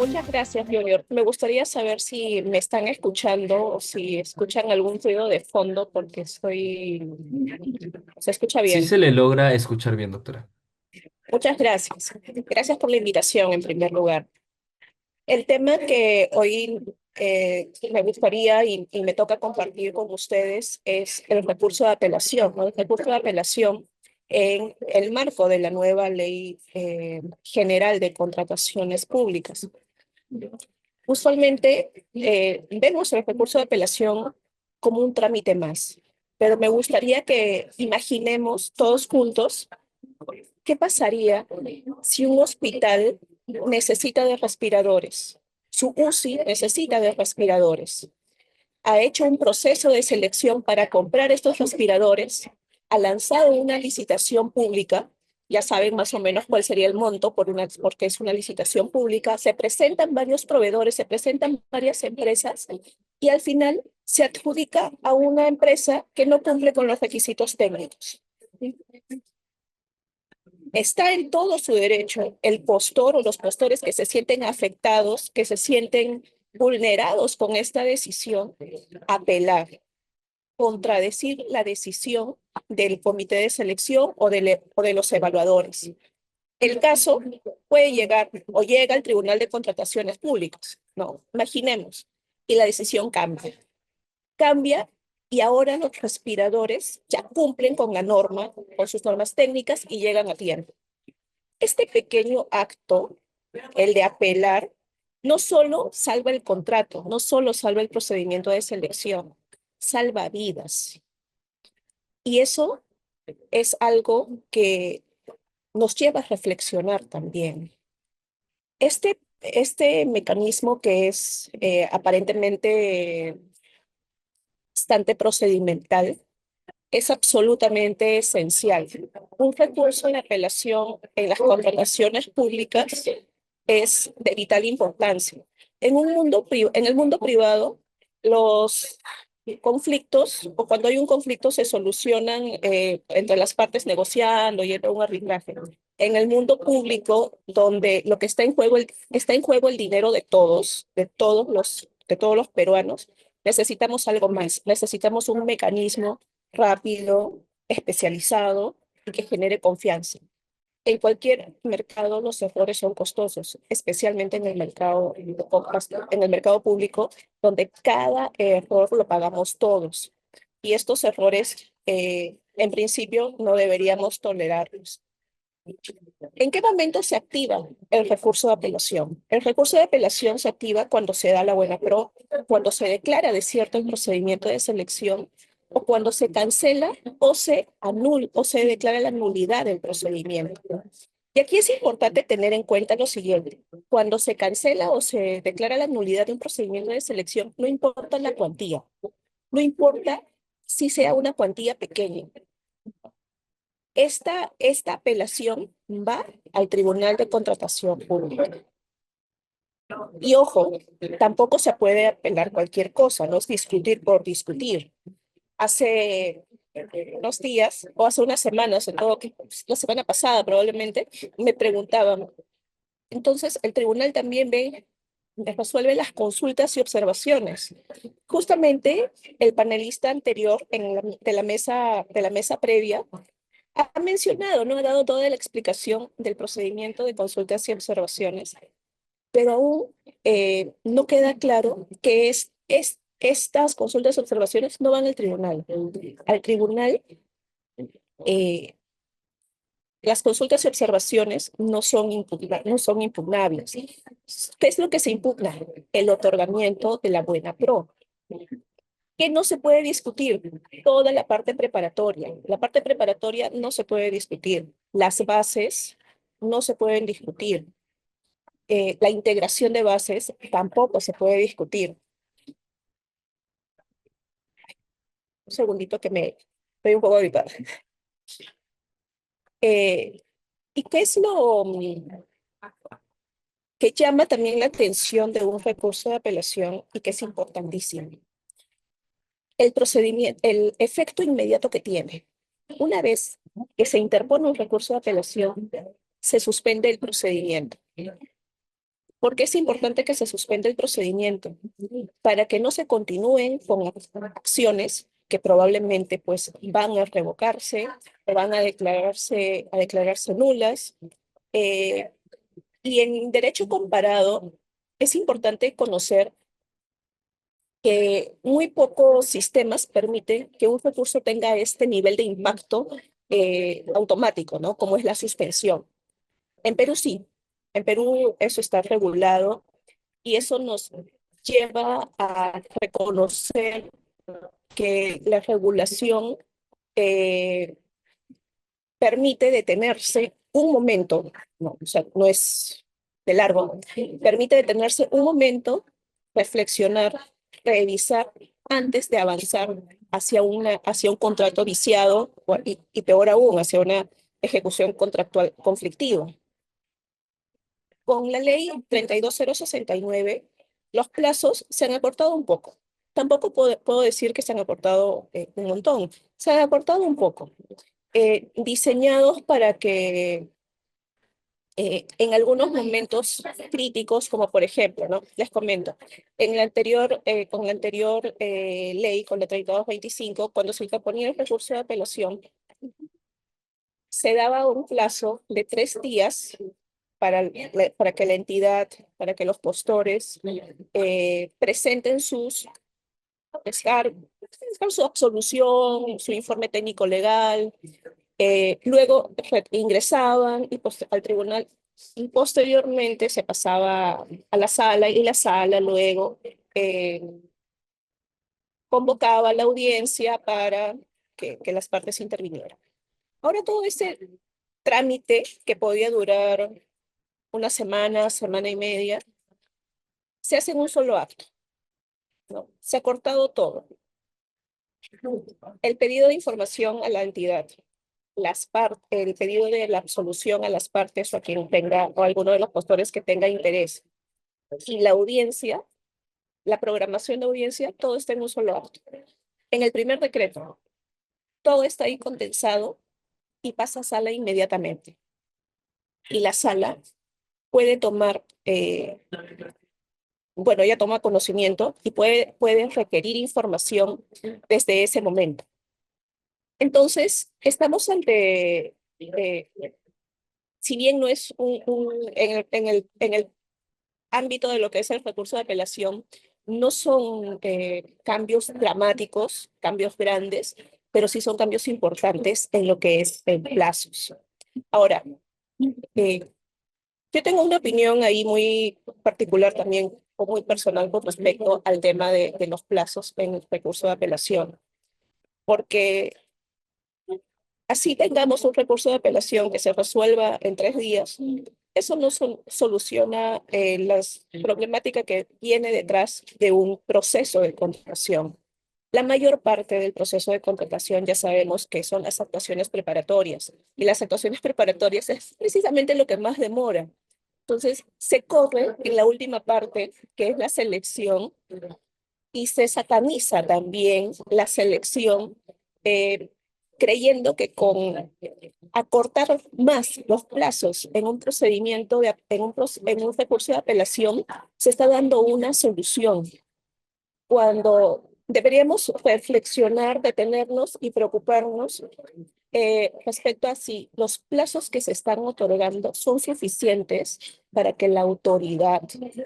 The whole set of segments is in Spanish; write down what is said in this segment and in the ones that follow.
Muchas gracias, Junior. Me gustaría saber si me están escuchando o si escuchan algún ruido de fondo porque se escucha Sí bien. se le logra escuchar bien, doctora. Muchas gracias. Gracias por la invitación en primer lugar. El tema que hoy me gustaría y me toca compartir con ustedes es el recurso de apelación, ¿no? El recurso de apelación en el marco de la nueva Ley General de Contrataciones Públicas. Usualmente vemos el recurso de apelación como un trámite más, pero me gustaría que imaginemos todos juntos qué pasaría si un hospital necesita de respiradores, su UCI necesita de respiradores, ha hecho un proceso de selección para comprar estos respiradores, ha lanzado una licitación pública, ya saben más o menos cuál sería el monto porque es una licitación pública, se presentan varios proveedores, se presentan varias empresas y al final se adjudica a una empresa que no cumple con los requisitos técnicos. Está en todo su derecho el postor o los postores que se sienten afectados, que se sienten vulnerados con esta decisión, apelar, contradecir la decisión del comité de selección o de los evaluadores. El caso puede llegar o llega al Tribunal de Contrataciones Públicas, ¿no? Imaginemos, y la decisión cambia. Cambia y ahora los respiradores ya cumplen con la norma, con sus normas técnicas y llegan a tiempo. Este pequeño acto, el de apelar, no solo salva el contrato, no solo salva el procedimiento de selección, salva vidas. Y eso es algo que nos lleva a reflexionar también. Este mecanismo que es aparentemente bastante procedimental es absolutamente esencial. Un recurso de apelación en las contrataciones públicas es de vital importancia. En el mundo privado, los conflictos, o cuando hay un conflicto, se solucionan entre las partes negociando y entre un arbitraje. En el mundo público, donde lo que está en juego el dinero de todos los peruanos, necesitamos algo más. Necesitamos un mecanismo rápido, especializado y que genere confianza. En cualquier mercado los errores son costosos, especialmente en el mercado público, donde cada error lo pagamos todos. Y estos errores, en principio, no deberíamos tolerarlos. ¿En qué momento se activa el recurso de apelación? El recurso de apelación se activa cuando se da la buena pro, cuando se declara desierto el procedimiento de selección o cuando se cancela o se declara la nulidad del procedimiento. Y aquí es importante tener en cuenta lo siguiente. Cuando se cancela o se declara la nulidad de un procedimiento de selección, no importa la cuantía, no importa si sea una cuantía pequeña. Esta apelación va al Tribunal de Contratación Pública. Y ojo, tampoco se puede apelar cualquier cosa, no es discutir por discutir. Hace unos días, o hace unas semanas, en todo, la semana pasada probablemente, me preguntaban, entonces el tribunal también resuelve las consultas y observaciones. Justamente el panelista anterior de la mesa previa ha mencionado, no ha dado toda la explicación del procedimiento de consultas y observaciones, pero aún no queda claro que estas consultas y observaciones no van al tribunal. Al tribunal, eh, las consultas y observaciones no son impugnables. ¿Qué es lo que se impugna? El otorgamiento de la buena pro. Que no se puede discutir toda la parte preparatoria. La parte preparatoria no se puede discutir. Las bases no se pueden discutir. La integración de bases tampoco se puede discutir. Un segundito que me estoy un poco gripada. Eh, ¿Y qué es lo que llama también la atención de un recurso de apelación y que es importantísimo? El procedimiento, el efecto inmediato que tiene. Una vez que se interpone un recurso de apelación, se suspende el procedimiento. ¿Por qué es importante que se suspenda el procedimiento? Para que no se continúen con acciones que probablemente pues van a revocarse o van a declararse nulas. Eh, y en derecho comparado es importante conocer que muy pocos sistemas permiten que un recurso tenga este nivel de impacto automático, ¿no? Como es la suspensión. En Perú sí, en Perú eso está regulado y eso nos lleva a reconocer que la regulación eh, permite detenerse un momento, no, o sea, no es de largo, permite detenerse un momento, reflexionar, revisar antes de avanzar hacia un contrato viciado y peor aún, hacia una ejecución contractual conflictiva. Con la ley 32069, los plazos se han acortado un poco. Tampoco puedo decir que se han acortado un montón. Se han acortado un poco. Diseñados para que en algunos momentos críticos, como por ejemplo, ¿no? Les comento, con la anterior ley, con la 3225, cuando se interponía el recurso de apelación, se daba un plazo de 3 días para que la entidad, para que los postores presenten su absolución, su informe técnico legal, luego ingresaban al tribunal y posteriormente se pasaba a la sala y la sala luego eh, convocaba la audiencia para que las partes intervinieran. Ahora todo ese trámite que podía durar una semana, semana y media, se hace en un solo acto, ¿no? Se ha cortado todo. El pedido de información a la entidad, el pedido de la absolución a las partes o a quien tenga, o a alguno de los postores que tenga interés, y la audiencia, la programación de audiencia, todo está en un solo acto. En el primer decreto, todo está ahí condensado y pasa a sala inmediatamente. Y la sala puede tomar, bueno, ella toma conocimiento y puede requerir información desde ese momento. Entonces, estamos ante, si bien no es en el ámbito de lo que es el recurso de apelación, no son cambios dramáticos, cambios grandes, pero sí son cambios importantes en lo que es en plazos. Ahora, eh, yo tengo una opinión ahí muy particular también, o muy personal con respecto al tema de los plazos en el recurso de apelación, porque así tengamos un recurso de apelación que se resuelva en 3 días, eso no soluciona la problemática que viene detrás de un proceso de contratación. La mayor parte del proceso de contratación ya sabemos que son las actuaciones preparatorias, y las actuaciones preparatorias es precisamente lo que más demora. Entonces, se corre en la última parte, que es la selección, y se sataniza también la selección, eh, creyendo que con acortar más los plazos en un procedimiento, en un recurso de apelación, se está dando una solución, cuando deberíamos reflexionar, detenernos y preocuparnos respecto a si los plazos que se están otorgando son suficientes para que la autoridad,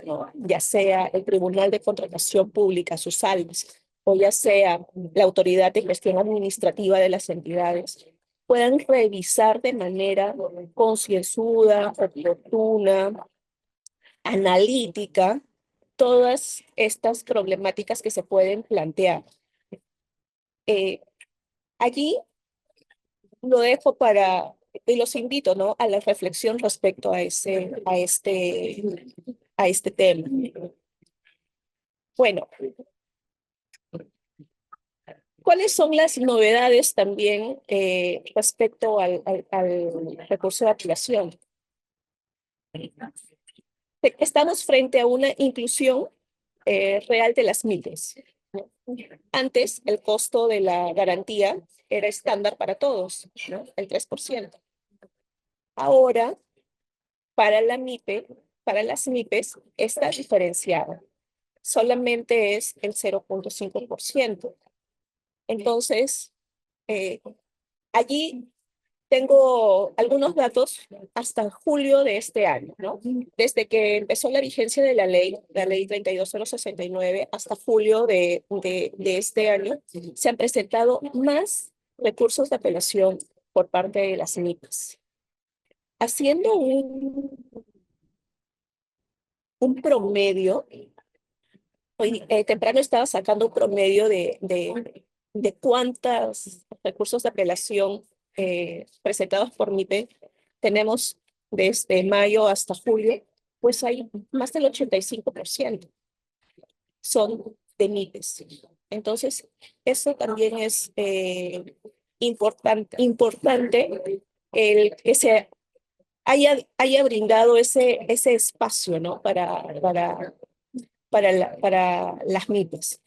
¿no? Ya sea el Tribunal de Contratación Pública, sus SALS, o ya sea la Autoridad de Gestión Administrativa de las entidades, puedan revisar de manera concienzuda, oportuna, analítica, todas estas problemáticas que se pueden plantear. Eh, Allí lo dejo y los invito, ¿no? A la reflexión respecto a este tema. Bueno, ¿cuáles son las novedades también respecto al recurso de apelación? Estamos frente a una inclusión real de las MIPES. Antes, el costo de la garantía era estándar para todos, ¿no? El 3%. Ahora, para la MIPE, para las MIPES está diferenciada. Solamente es el 0,5%. Entonces, eh, allí tengo algunos datos hasta julio de este año, ¿no? Desde que empezó la vigencia de la ley 32069, hasta julio de este año, se han presentado más recursos de apelación por parte de las MIPES. Haciendo un promedio, hoy temprano estaba sacando un promedio de cuántos recursos de apelación presentados por MIPE tenemos desde mayo hasta julio, pues hay más del 85% son de MIPES. Entonces, eso también es importante el que se haya brindado ese espacio, ¿no? Para las MIPES.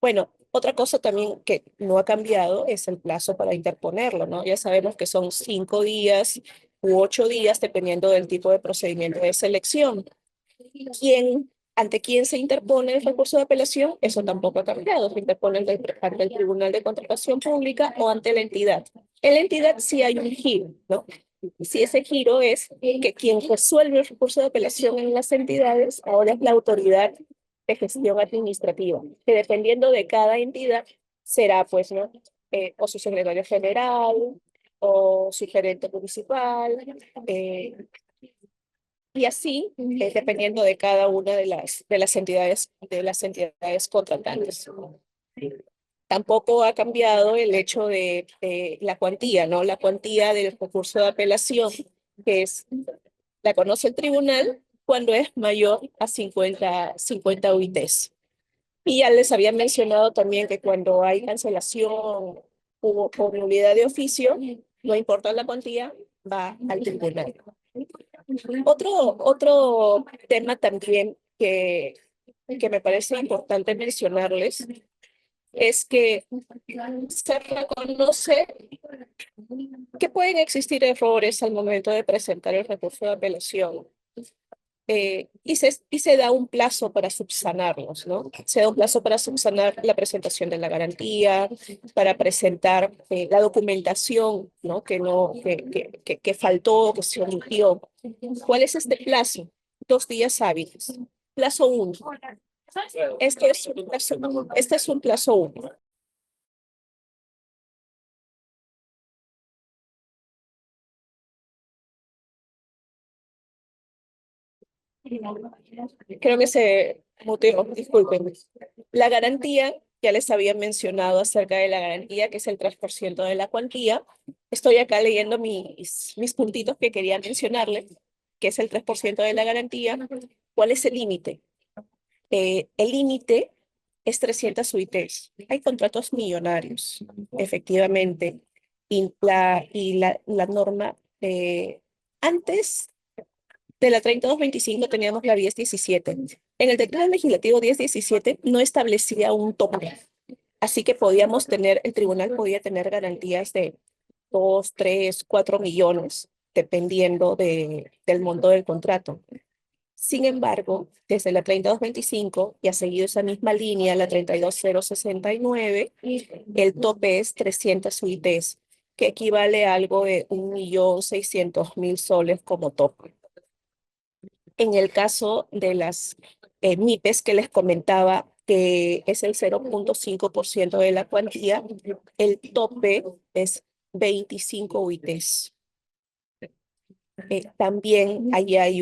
Bueno, otra cosa también que no ha cambiado es el plazo para interponerlo, ¿no? Ya sabemos que son 5 días u 8 días, dependiendo del tipo de procedimiento de selección. ¿Ante quién se interpone el recurso de apelación? Eso tampoco ha cambiado. Se interpone ante el Tribunal de Contratación Pública o ante la entidad. En la entidad sí hay un giro, ¿no? Si ese giro es que quien resuelve el recurso de apelación en las entidades ahora es la autoridad de gestión administrativa, que dependiendo de cada entidad será, pues, ¿no? O su secretario general, o su gerente municipal, y así, dependiendo de cada una de las entidades contratantes. Tampoco ha cambiado el hecho de la cuantía, ¿no? La cuantía del recurso de apelación, que es, la conoce el tribunal cuando es mayor a 50 UITs. Y ya les había mencionado también que cuando hay cancelación o por nulidad de oficio, no importa la cuantía, va al tribunal. Otro tema también que me parece importante mencionarles es que se reconoce que pueden existir errores al momento de presentar el recurso de apelación, y se da un plazo para subsanarlos, ¿no? Se da un plazo para subsanar la presentación de la garantía, para presentar la documentación, ¿no? Que faltó, que se omitió. ¿Cuál es este plazo? 2 días hábiles. Plazo 1. Este es un plazo 1. Creo que se muteó, disculpen. La garantía, ya les había mencionado acerca de la garantía, que es el 3% de la cuantía. Estoy acá leyendo mis puntitos que quería mencionarles, que es el 3% de la garantía. ¿Cuál es el límite? El límite es 300 UITs. Hay contratos millonarios, efectivamente. Y la norma, antes de la 3225 teníamos la 1017. En el decreto legislativo 1017 no establecía un tope, así que el tribunal podía tener garantías de 2, 3, 4 millones, dependiendo del monto del contrato. Sin embargo, desde la 3225 y ha seguido esa misma línea, la 32069, el tope es 300 UITs, que equivale a algo de 1.600.000 soles como tope. En el caso de las MIPES que les comentaba, que es el 0,5% de la cuantía, el tope es 25 UITs. También ahí hay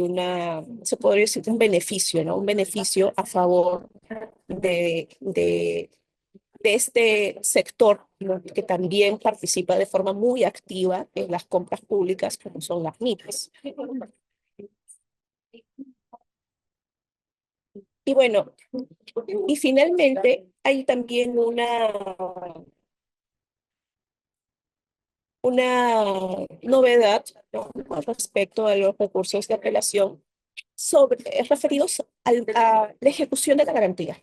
se podría decir un beneficio, ¿no? Un beneficio a favor de este sector, ¿no? Que también participa de forma muy activa en las compras públicas, como son las MIPES. Y bueno, y finalmente hay también una novedad, ¿no? Con respecto a los recursos de apelación referidos a la ejecución de la garantía.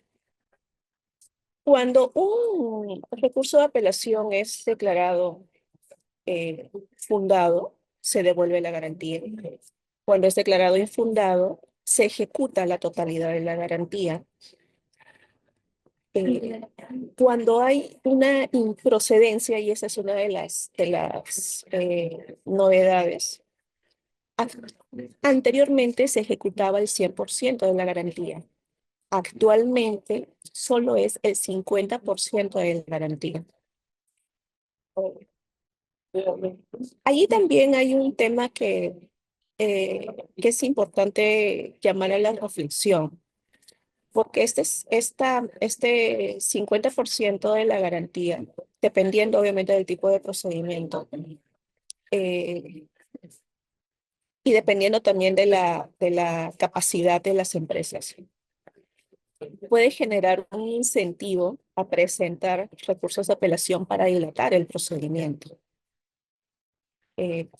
Cuando un recurso de apelación es declarado fundado, se devuelve la garantía. Cuando es declarado infundado, se ejecuta la totalidad de la garantía. Eh, Cuando hay una improcedencia, y esa es una de las novedades, a- anteriormente se ejecutaba el 100% de la garantía. Actualmente solo es el 50% de la garantía. Allí también hay un tema que es importante llamar a la reflexión, porque este 50% de la garantía, dependiendo obviamente del tipo de procedimiento, eh, y dependiendo también de la capacidad de las empresas, puede generar un incentivo a presentar recursos de apelación para dilatar el procedimiento.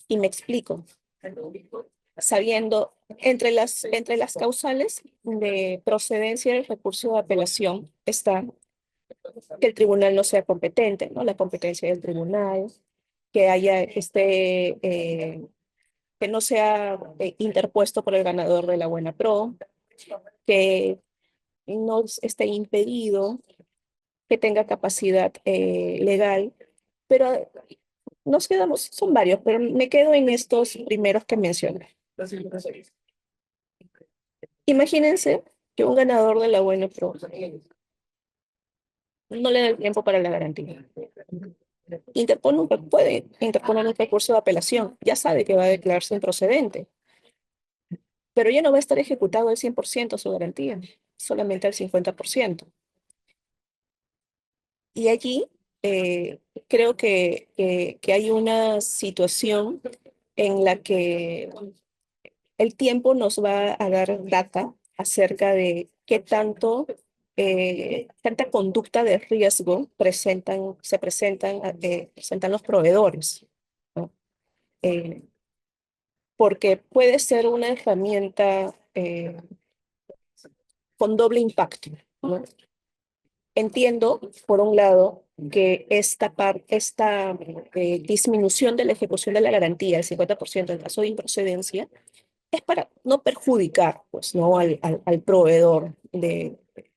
Y me explico. Sabiendo, entre las causales de procedencia del recurso de apelación está que el tribunal no sea competente, ¿no? La competencia del tribunal, que haya que no sea interpuesto por el ganador de la buena pro, que no esté impedido, que tenga capacidad legal, pero nos quedamos, son varios, pero me quedo en estos primeros que mencioné. Imagínense que un ganador de la buena pro no le da el tiempo para la garantía. Puede interponer un recurso de apelación, ya sabe que va a declararse improcedente, pero ya no va a estar ejecutado al 100% su garantía, solamente al 50%. Y allí creo que hay una situación en la que el tiempo nos va a dar data acerca de qué tanta conducta de riesgo presentan los proveedores, ¿no? Eh, Porque puede ser una herramienta con doble impacto, ¿no? Entiendo, por un lado, que esta disminución de la ejecución de la garantía, el 50% en caso de improcedencia, es para no perjudicar, pues, ¿no? al proveedor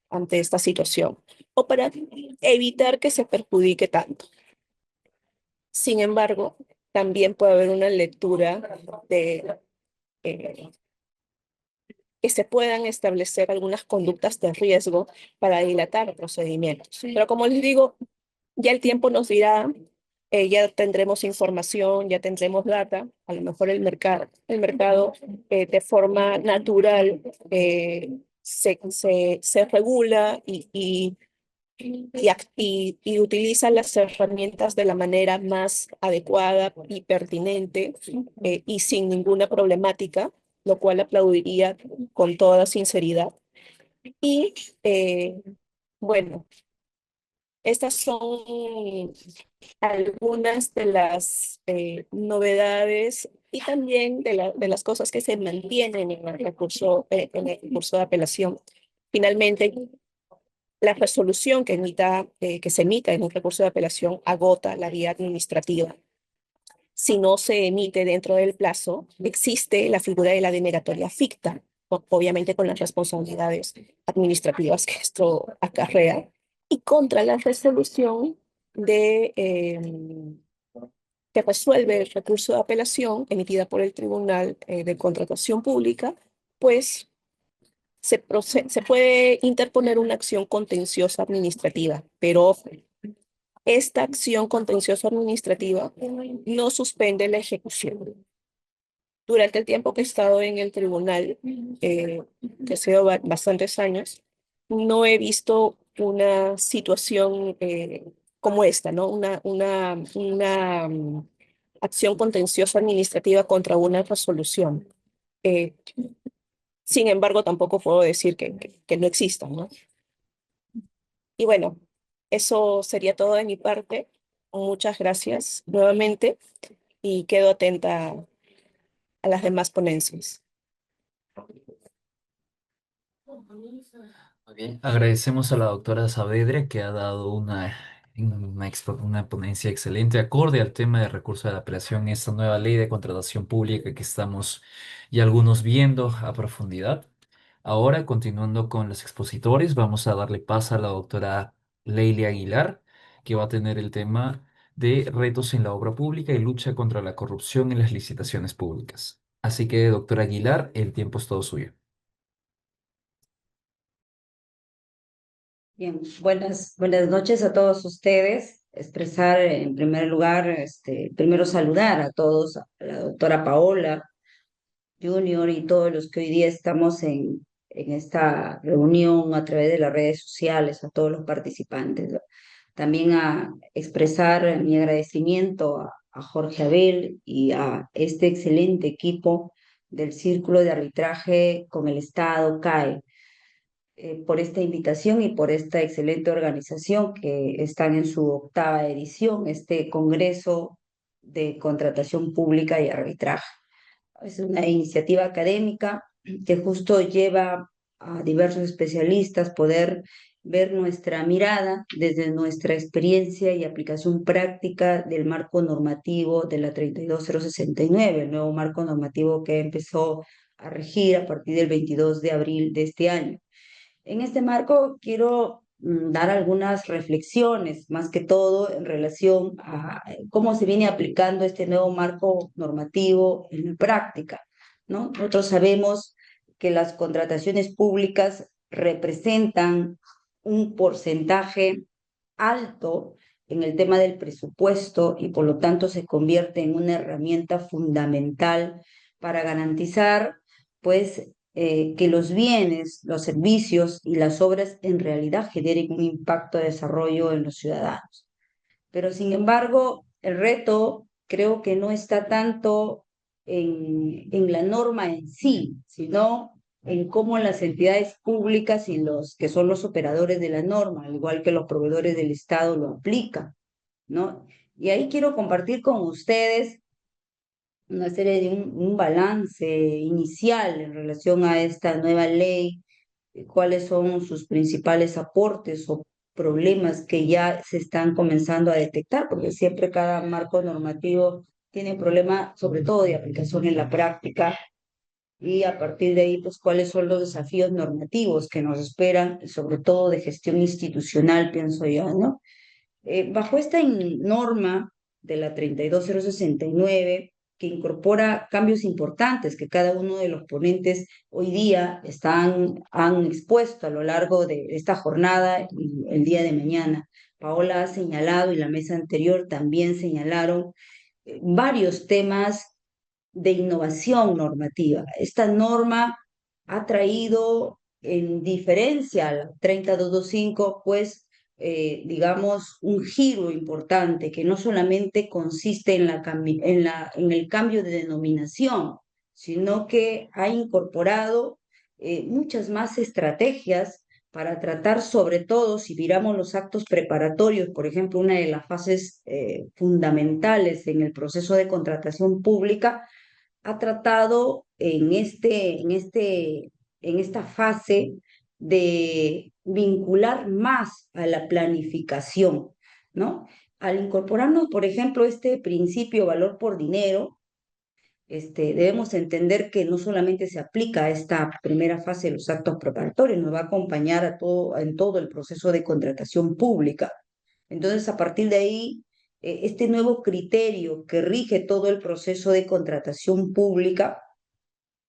ante esta situación o para evitar que se perjudique tanto. Sin embargo, también puede haber una lectura de eh, que se puedan establecer algunas conductas de riesgo para dilatar procedimientos. Pero como les digo, ya el tiempo nos dirá, ya tendremos información, ya tendremos data, a lo mejor el mercado de forma natural se regula y utiliza las herramientas de la manera más adecuada y pertinente y sin ninguna problemática, lo cual aplaudiría con toda sinceridad. Y bueno, estas son algunas de las novedades y también de las cosas que se mantienen en el recurso de apelación. Finalmente, la resolución que se emita en un recurso de apelación agota la vía administrativa. Si no se emite dentro del plazo, existe la figura de la denegatoria ficta, obviamente con las responsabilidades administrativas que esto acarrea, y contra la resolución que resuelve el recurso de apelación emitida por el Tribunal de Contratación Pública, pues se puede interponer una acción contenciosa administrativa, pero ojo, esta acción contenciosa administrativa no suspende la ejecución. Durante el tiempo que he estado en el tribunal, que ha sido bastantes años, no he visto una situación como esta, ¿no? Una acción contenciosa administrativa contra una resolución. Eh, Sin embargo, tampoco puedo decir que no existan, ¿no? Y bueno, eso sería todo de mi parte. Muchas gracias nuevamente y quedo atenta a las demás ponencias. Muy bien. Agradecemos a la doctora Saavedra que ha dado una Una ponencia excelente, acorde al tema de recurso de la apelación, esta nueva ley de contratación pública que estamos y algunos viendo a profundidad. Ahora, continuando con los expositores, vamos a darle paso a la doctora Leila Aguilar, que va a tener el tema de retos en la obra pública y lucha contra la corrupción en las licitaciones públicas. Así que, doctora Aguilar, el tiempo es todo suyo. Bien, buenas noches a todos ustedes. Expresar en primer lugar, primero saludar a todos, a la doctora Paola Junior y todos los que hoy día estamos en esta reunión a través de las redes sociales, a todos los participantes, ¿no? También a expresar mi agradecimiento a Jorge Abel y a este excelente equipo del Círculo de Arbitraje con el Estado, CAE, por esta invitación y por esta excelente organización que están en su octava edición, este Congreso de Contratación Pública y Arbitraje. Es una iniciativa académica que justo lleva a diversos especialistas poder ver nuestra mirada desde nuestra experiencia y aplicación práctica del marco normativo de la 32069, el nuevo marco normativo que empezó a regir a partir del 22 de abril de este año. En este marco quiero dar algunas reflexiones, más que todo en relación a cómo se viene aplicando este nuevo marco normativo en la práctica, ¿no? Nosotros sabemos que las contrataciones públicas representan un porcentaje alto en el tema del presupuesto y por lo tanto se convierte en una herramienta fundamental para garantizar, pues, que los bienes, los servicios y las obras en realidad generen un impacto de desarrollo en los ciudadanos. Pero sin embargo, el reto creo que no está tanto en la norma en sí, sino en cómo las entidades públicas y los que son los operadores de la norma, al igual que los proveedores del Estado, lo aplican, ¿no? Y ahí quiero compartir con ustedes una serie de un balance inicial en relación a esta nueva ley, cuáles son sus principales aportes o problemas que ya se están comenzando a detectar, porque siempre cada marco normativo tiene problemas, sobre todo de aplicación en la práctica, y a partir de ahí, pues, cuáles son los desafíos normativos que nos esperan, y sobre todo de gestión institucional, pienso yo, ¿no? Bajo esta norma de la 32069, que incorpora cambios importantes que cada uno de los ponentes hoy día han expuesto a lo largo de esta jornada y el día de mañana. Paola ha señalado y la mesa anterior también señalaron varios temas de innovación normativa. Esta norma ha traído, en diferencia a la 30225, pues, digamos, un giro importante que no solamente consiste en el cambio de denominación, sino que ha incorporado muchas más estrategias para tratar, sobre todo, si miramos los actos preparatorios, por ejemplo, una de las fases fundamentales en el proceso de contratación pública, ha tratado en esta fase de vincular más a la planificación, ¿no? Al incorporarnos, por ejemplo, este principio valor por dinero, debemos entender que no solamente se aplica a esta primera fase de los actos preparatorios, nos va a acompañar en todo el proceso de contratación pública. Entonces, a partir de ahí, este nuevo criterio que rige todo el proceso de contratación pública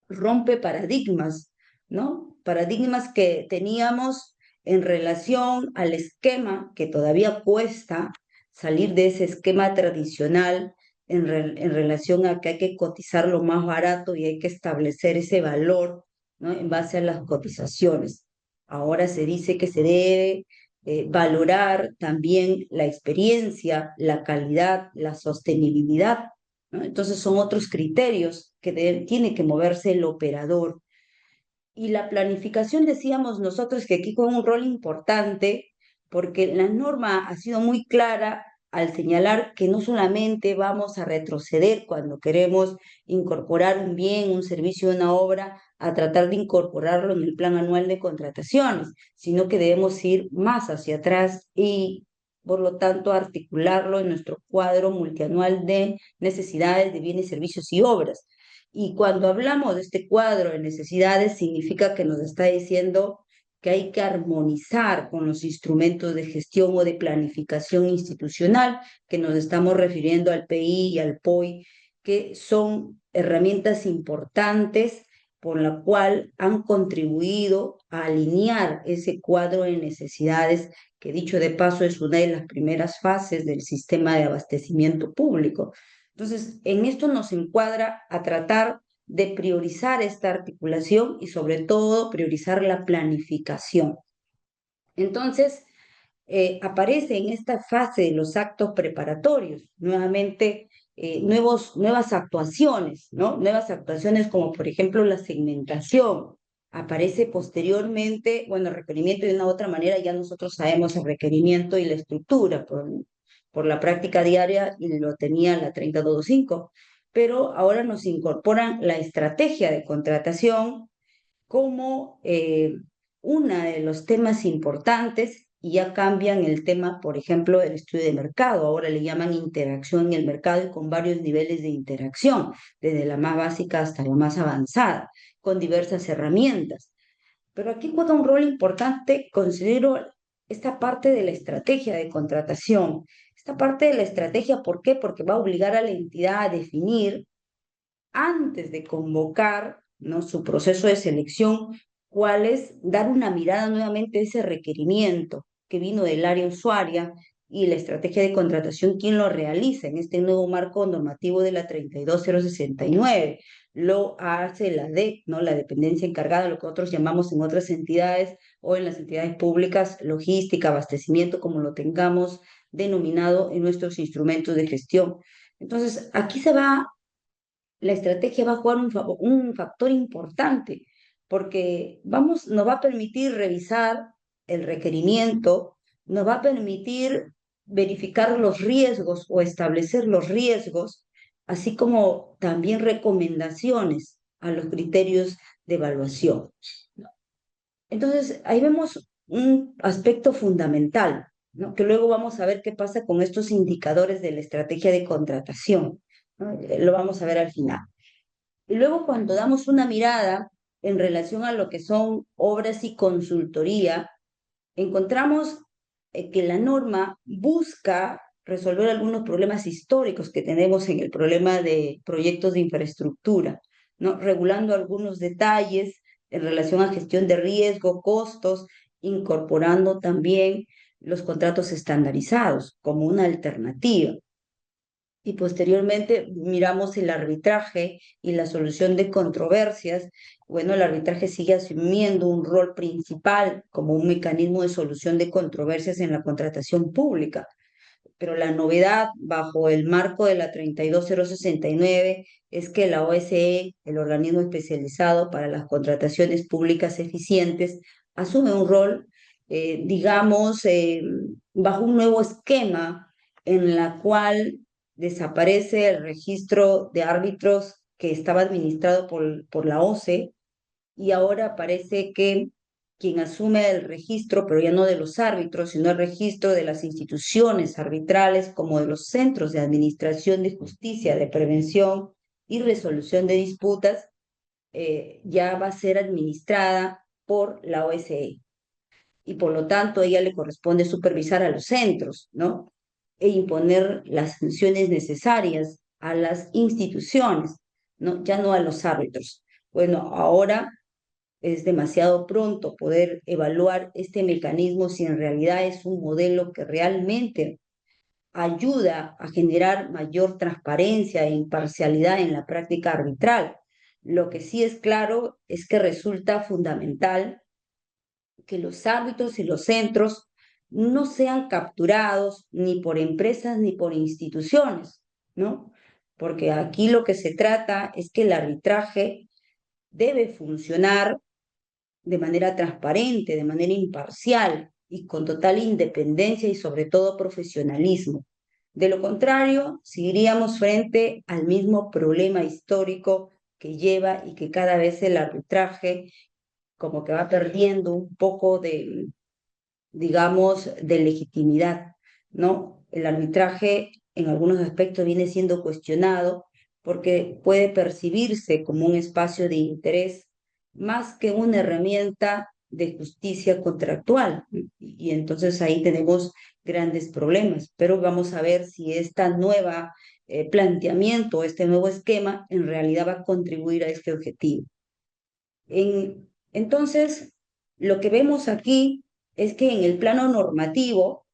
rompe paradigmas, ¿no? Paradigmas que teníamos en relación al esquema, que todavía cuesta salir de ese esquema tradicional en relación a que hay que cotizar lo más barato y hay que establecer ese valor, ¿no? En base a las cotizaciones. Ahora se dice que se debe valorar también la experiencia, la calidad, la sostenibilidad, ¿no? Entonces son otros criterios que tiene que moverse el operador. Y la planificación, decíamos nosotros que aquí juega un rol importante, porque la norma ha sido muy clara al señalar que no solamente vamos a retroceder cuando queremos incorporar un bien, un servicio, una obra, a tratar de incorporarlo en el plan anual de contrataciones, sino que debemos ir más hacia atrás y por lo tanto, articularlo en nuestro cuadro multianual de necesidades de bienes, servicios y obras. Y cuando hablamos de este cuadro de necesidades, significa que nos está diciendo que hay que armonizar con los instrumentos de gestión o de planificación institucional, que nos estamos refiriendo al PI y al POI, que son herramientas importantes por la cual han contribuido a alinear ese cuadro de necesidades, que dicho de paso es una de las primeras fases del sistema de abastecimiento público. Entonces, en esto nos encuadra a tratar de priorizar esta articulación y sobre todo priorizar la planificación. Entonces, aparece en esta fase de los actos preparatorios, nuevamente nuevas actuaciones, ¿no? Nuevas actuaciones como por ejemplo la segmentación. Aparece posteriormente, bueno, el requerimiento de una u otra manera, ya nosotros sabemos el requerimiento y la estructura por la práctica diaria y lo tenía la 30225, pero ahora nos incorporan la estrategia de contratación como uno de los temas importantes y ya cambian el tema, por ejemplo, del estudio de mercado. Ahora le llaman interacción en el mercado y con varios niveles de interacción, desde la más básica hasta la más avanzada, con diversas herramientas. Pero aquí juega un rol importante, considero, esta parte de la estrategia de contratación. Esta parte de la estrategia, ¿por qué? Porque va a obligar a la entidad a definir antes de convocar, ¿no?, su proceso de selección, cuál es dar una mirada nuevamente a ese requerimiento que vino del área usuaria y la estrategia de contratación, quién lo realiza en este nuevo marco normativo de la 32069. Lo hace la DEC, ¿no?, la dependencia encargada, lo que nosotros llamamos en otras entidades o en las entidades públicas, logística, abastecimiento, como lo tengamos denominado en nuestros instrumentos de gestión. Entonces, aquí la estrategia va a jugar un factor importante, porque nos va a permitir revisar el requerimiento, nos va a permitir verificar los riesgos o establecer los riesgos, así como también recomendaciones a los criterios de evaluación. Entonces, ahí vemos un aspecto fundamental, ¿no?, que luego vamos a ver qué pasa con estos indicadores de la estrategia de contratación, ¿no? Lo vamos a ver al final. Y luego cuando damos una mirada en relación a lo que son obras y consultoría, encontramos que la norma busca resolver algunos problemas históricos que tenemos en el problema de proyectos de infraestructura, ¿no?, regulando algunos detalles en relación a gestión de riesgo, costos, incorporando también los contratos estandarizados como una alternativa. Y posteriormente miramos el arbitraje y la solución de controversias. Bueno, el arbitraje sigue asumiendo un rol principal como un mecanismo de solución de controversias en la contratación pública. Pero la novedad bajo el marco de la 32069 es que la OSE, el organismo especializado para las contrataciones públicas eficientes, asume un rol, digamos, bajo un nuevo esquema en la cual desaparece el registro de árbitros que estaba administrado por la OCE y ahora parece que quien asume el registro, pero ya no de los árbitros, sino el registro de las instituciones arbitrales como de los centros de administración de justicia, de prevención y resolución de disputas, ya va a ser administrada por la OSE. Y por lo tanto a ella le corresponde supervisar a los centros, ¿no?, e imponer las sanciones necesarias a las instituciones, ¿no?, ya no a los árbitros. Bueno, ahora es demasiado pronto poder evaluar este mecanismo si en realidad es un modelo que realmente ayuda a generar mayor transparencia e imparcialidad en la práctica arbitral. Lo que sí es claro es que resulta fundamental que los árbitros y los centros no sean capturados ni por empresas ni por instituciones, ¿no? Porque aquí lo que se trata es que el arbitraje debe funcionar de manera transparente, de manera imparcial y con total independencia y sobre todo profesionalismo. De lo contrario, seguiríamos frente al mismo problema histórico que lleva y que cada vez el arbitraje como que va perdiendo un poco de, digamos, de legitimidad. ¿no? El arbitraje en algunos aspectos viene siendo cuestionado porque puede percibirse como un espacio de interés más que una herramienta de justicia contractual. Y entonces ahí tenemos grandes problemas. Pero vamos a ver si esta nueva planteamiento, este nuevo esquema, en realidad va a contribuir a este objetivo. Entonces, lo que vemos aquí es que en el plano normativo,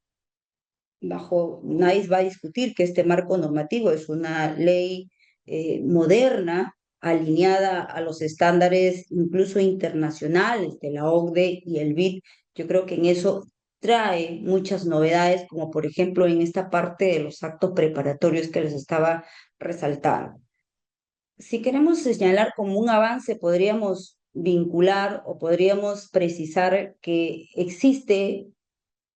nadie va a discutir que este marco normativo es una ley moderna, alineada a los estándares incluso internacionales de la OCDE y el BID. Yo creo que en eso trae muchas novedades, como por ejemplo en esta parte de los actos preparatorios que les estaba resaltando. Si queremos señalar como un avance, podríamos vincular o podríamos precisar que existe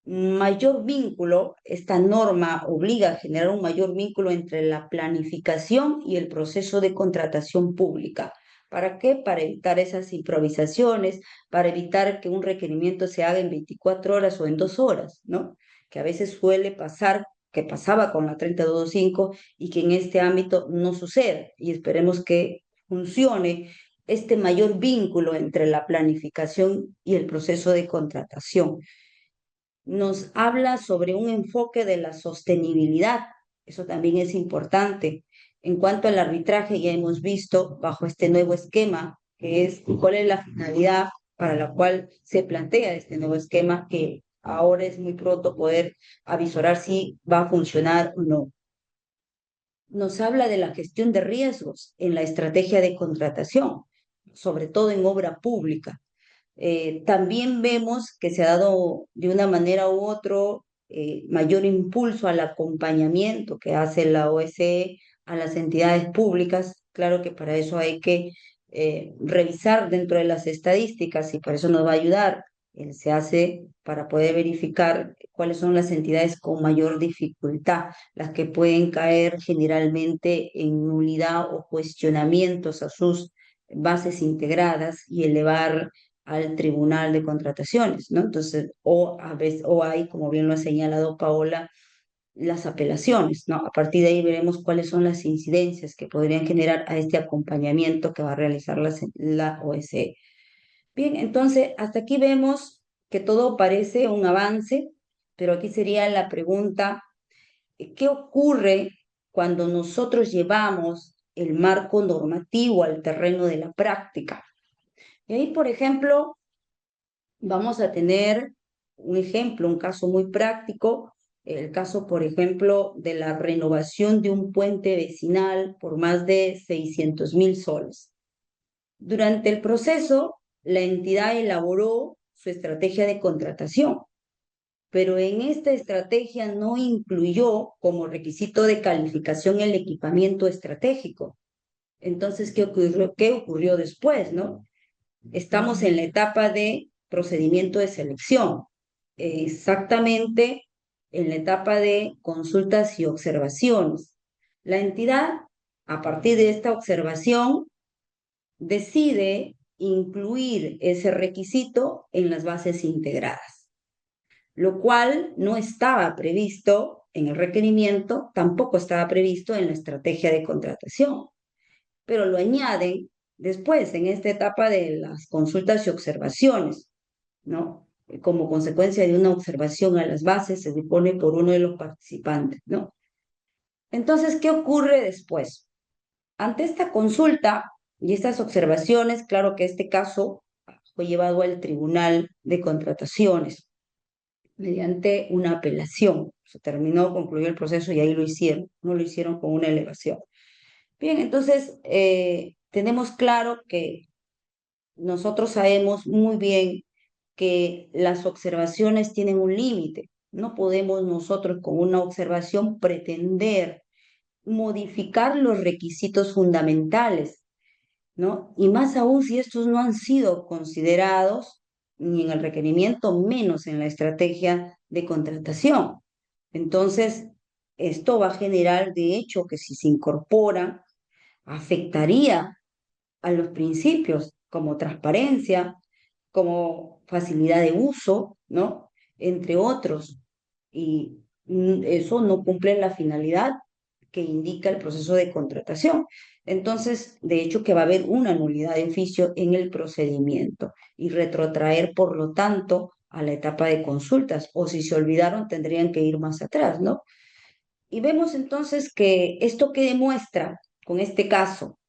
mayor vínculo, esta norma obliga a generar un mayor vínculo entre la planificación y el proceso de contratación pública. ¿Para qué? Para evitar esas improvisaciones, para evitar que un requerimiento se haga en 24 horas o en 2 horas, ¿no? Que a veces suele pasar, que pasaba con la 3225 y que en este ámbito no sucede. Y esperemos que funcione este mayor vínculo entre la planificación y el proceso de contratación. Nos habla sobre un enfoque de la sostenibilidad. Eso también es importante. En cuanto al arbitraje, ya hemos visto bajo este nuevo esquema, que es cuál es la finalidad para la cual se plantea este nuevo esquema, que ahora es muy pronto poder avisorar si va a funcionar o no. Nos habla de la gestión de riesgos en la estrategia de contratación, sobre todo en obra pública. También vemos que se ha dado de una manera u otra mayor impulso al acompañamiento que hace la OSCE a las entidades públicas. Claro que para eso hay que revisar dentro de las estadísticas y para eso nos va a ayudar. Se hace para poder verificar cuáles son las entidades con mayor dificultad, las que pueden caer generalmente en nulidad o cuestionamientos a sus bases integradas y elevar al Tribunal de Contrataciones, ¿no? Entonces, o a veces, o hay, como bien lo ha señalado Paola, las apelaciones, ¿no? A partir de ahí veremos cuáles son las incidencias que podrían generar a este acompañamiento que va a realizar la OSCE. Bien, entonces, hasta aquí vemos que todo parece un avance, pero aquí sería la pregunta, ¿qué ocurre cuando nosotros llevamos el marco normativo al terreno de la práctica? Y ahí, por ejemplo, vamos a tener un ejemplo, un caso muy práctico, el caso, por ejemplo, de la renovación de un puente vecinal por más de 600.000 soles. Durante el proceso, la entidad elaboró su estrategia de contratación, pero en esta estrategia no incluyó como requisito de calificación el equipamiento estratégico. Entonces, ¿qué ocurrió después, no? Estamos en la etapa de procedimiento de selección, exactamente en la etapa de consultas y observaciones. La entidad, a partir de esta observación, decide incluir ese requisito en las bases integradas, lo cual no estaba previsto en el requerimiento, tampoco estaba previsto en la estrategia de contratación, pero lo añaden después, en esta etapa de las consultas y observaciones, ¿no? Como consecuencia de una observación a las bases, se dispone por uno de los participantes, ¿no? Entonces, ¿qué ocurre después? Ante esta consulta y estas observaciones, claro que este caso fue llevado al Tribunal de Contrataciones mediante una apelación. Se terminó, concluyó el proceso y ahí lo hicieron, no lo hicieron con una elevación. Bien, entonces tenemos claro que nosotros sabemos muy bien que las observaciones tienen un límite. No podemos nosotros con una observación pretender modificar los requisitos fundamentales, ¿no? Y más aún si estos no han sido considerados ni en el requerimiento, menos en la estrategia de contratación. Entonces, esto va a generar, de hecho, que si se incorpora, afectaría a los principios como transparencia, como facilidad de uso, ¿no? Entre otros. Y eso no cumple la finalidad que indica el proceso de contratación. Entonces, de hecho, que va a haber una nulidad de oficio en el procedimiento y retrotraer, por lo tanto, a la etapa de consultas, o si se olvidaron, tendrían que ir más atrás, ¿no? Y vemos entonces que esto que demuestra con este caso,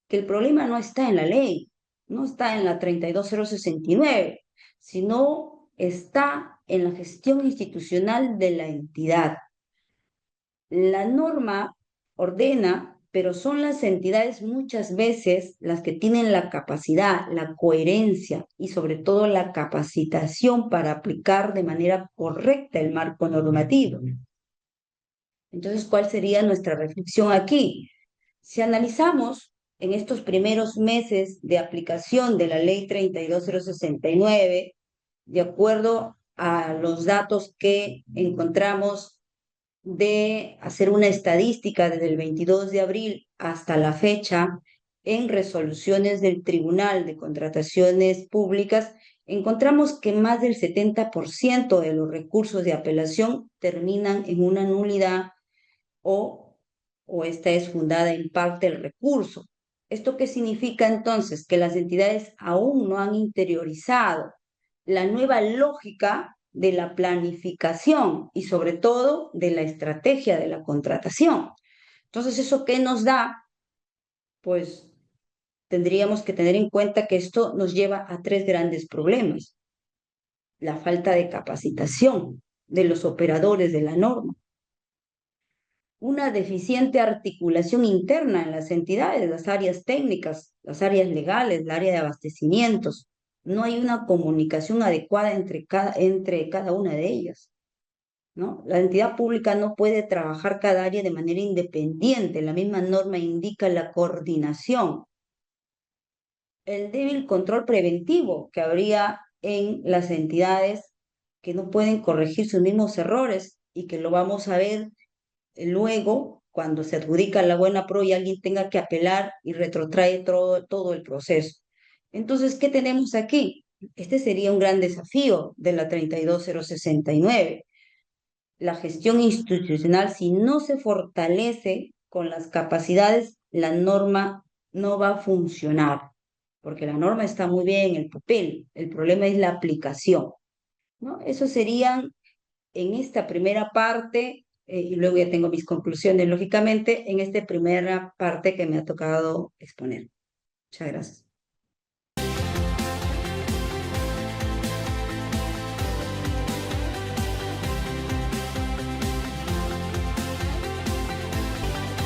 que el problema no está en la ley, no está en la 32069, sino está en la gestión institucional de la entidad. La norma ordena, pero son las entidades muchas veces las que tienen la capacidad, la coherencia y sobre todo la capacitación para aplicar de manera correcta el marco normativo. Entonces, ¿cuál sería nuestra reflexión aquí? Si analizamos en estos primeros meses de aplicación de la ley 32069, de acuerdo a los datos que encontramos de hacer una estadística desde el 22 de abril hasta la fecha en resoluciones del Tribunal de Contrataciones Públicas, encontramos que más del 70% de los recursos de apelación terminan en una nulidad o, o esta es fundada en parte el recurso. ¿Esto qué significa entonces? Que las entidades aún no han interiorizado la nueva lógica de la planificación y sobre todo de la estrategia de la contratación. Entonces, ¿eso qué nos da? Pues tendríamos que tener en cuenta que esto nos lleva a tres grandes problemas. La falta de capacitación de los operadores de la norma, una deficiente articulación interna en las entidades, las áreas técnicas, las áreas legales, el área de abastecimientos. No hay una comunicación adecuada entre cada una de ellas, ¿no? La entidad pública no puede trabajar cada área de manera independiente. La misma norma indica la coordinación. El débil control preventivo que habría en las entidades que no pueden corregir sus mismos errores y que lo vamos a ver luego, cuando se adjudica la buena pro y alguien tenga que apelar y retrotrae todo el proceso. Entonces, ¿qué tenemos aquí? Este sería un gran desafío de la 32069. La gestión institucional, si no se fortalece con las capacidades, la norma no va a funcionar, porque la norma está muy bien en el papel, el problema es la aplicación, ¿no? Eso serían en esta primera parte, y luego ya tengo mis conclusiones, lógicamente, en esta primera parte que me ha tocado exponer. Muchas gracias.